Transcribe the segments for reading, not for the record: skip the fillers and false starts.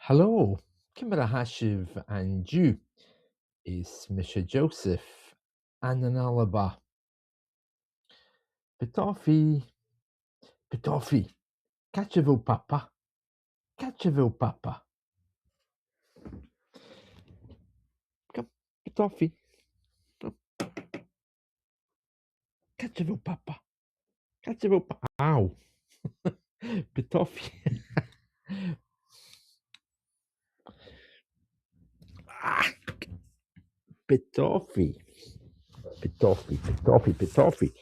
Hello, Kimera Hashiv and you is Misha Joseph and an Alaba. Pitofi, Pitofi, Catcheville Papa, Catcheville Papa. Come, Pitofi, Catcheville Papa, Catcheville Papa. Ow, Pitofi. Ah, Pitofi, Pitofi, Pitofi, Pitofi.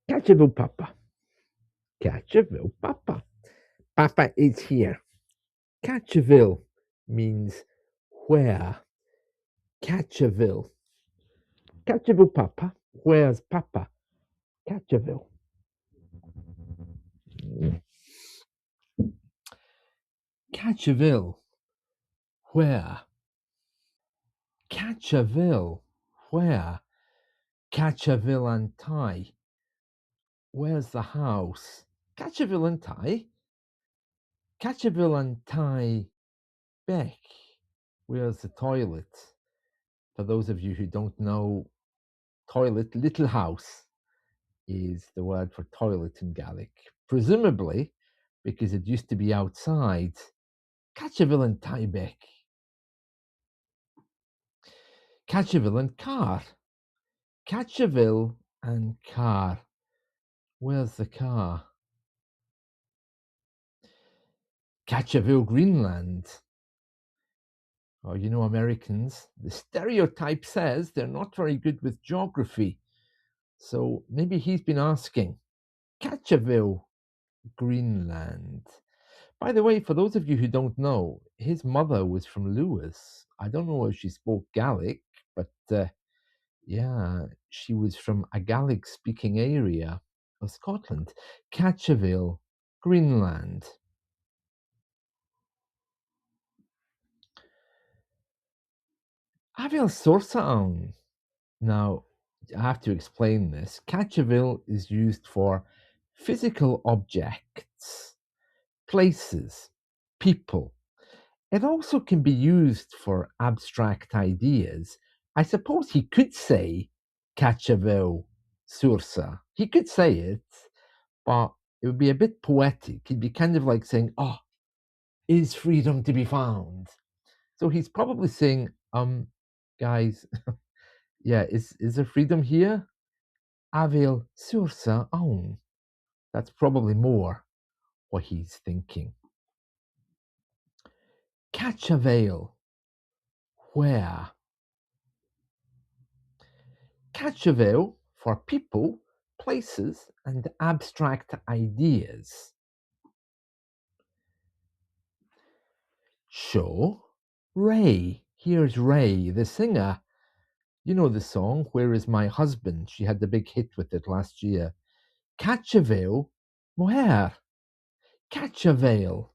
Catcheville Papa, Catcheville Papa. Papa is here. Catcheville means where. Catcheville. Catcheville Papa. Where's Papa? Catcheville. Catcheville. Where? Catcheville. Where? Catcheville and Ty. Where's the house? Catcheville and Ty. Catcheville and Ty Beck. Where's the toilet? For those of you who don't know, toilet, little house, is the word for toilet in Gaelic. Presumably, because it used to be outside. Catcheville and Ty Beck. Catcheville and car. Catcheville and car. Where's the car? Catcheville, Greenland. Oh, you know, Americans, the stereotype says they're not very good with geography. So maybe he's been asking. Catcheville, Greenland. By the way, for those of you who don't know, his mother was from Lewis. I don't know if she spoke Gaelic, but yeah, she was from a Gaelic speaking area of Scotland. Catcheville, Greenland. Aviel Sorsaon. Now, I have to explain this. Catcheville is used for physical objects, places, people. It also can be used for abstract ideas. I suppose he could say Catcheville Sursa. He could say it, but it would be a bit poetic. It'd be kind of like saying, "Oh, is freedom to be found?" So he's probably saying, guys, yeah, is there freedom here? Avel sursa aun. That's probably more what he's thinking. Catch a veil. Where? Catch a veil for people, places, and abstract ideas. Show Ray. Here's Ray, the singer. You know the song, Where Is My Husband? She had the big hit with it last year. Catch a veil. Where? Catch a veil.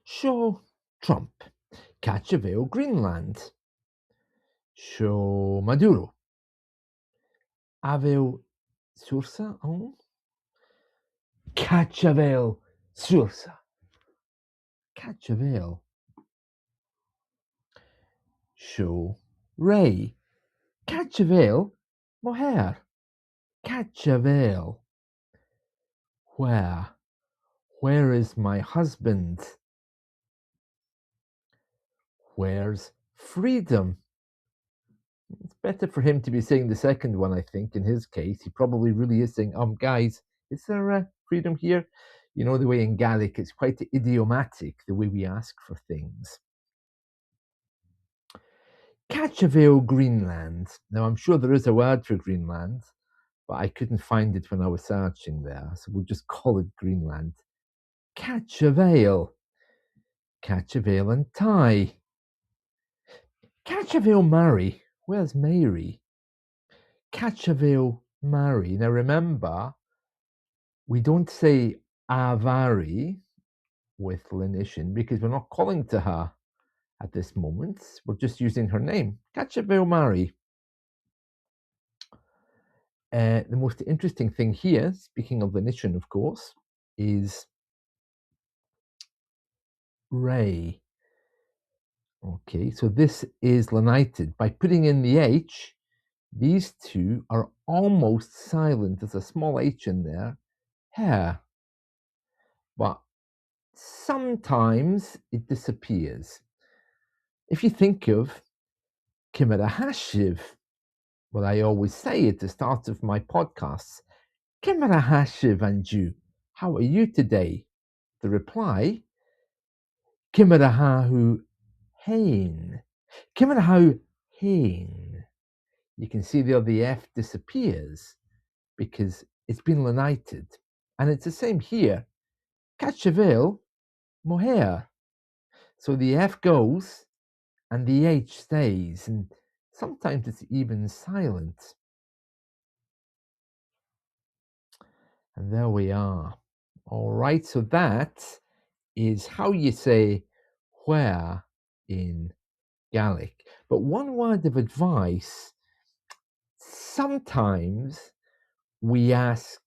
Show Trump. Catch a veil, Greenland. Show Maduro. Aveu Sursa on Catch a veil, Sursa. Catch a veil. Show Ray. Catch a veil, Mohair. Catch a veil. Where? Where is my husband? Where's freedom? It's better for him to be saying the second one, I think. In his case, he probably really is saying, guys, is there freedom here? You know, the way in Gaelic, it's quite idiomatic, the way we ask for things. Catcheville, Greenland. Now, I'm sure there is a word for Greenland, but I couldn't find it when I was searching there, so we'll just call it Greenland. Catcheville. Catcheville and Ty. Catcheville, Mary. Where's Mary? Catcheville, Mary. Now, remember, we don't say Avari with Lenition because we're not calling to her at this moment. We're just using her name. Catcheville, Mary. The most interesting thing here, speaking of Lenition, of course, is ray. Okay, so this is lenited. By putting in the H, these two are almost silent. There's a small H in there, hair, but sometimes it disappears. If you think of Kimera Hashiv, what I always say at the start of my podcasts, Kimera Hashiv and you, how are you today? The reply, Kimera Hahu Hain. Kimera Hahu Hain. You can see there the F disappears because it's been lenited. And it's the same here. Cachevel mohair. So the F goes and the H stays, and sometimes it's even silent. And there we are. All right, so that is how you say where in Gaelic. But one word of advice, sometimes we ask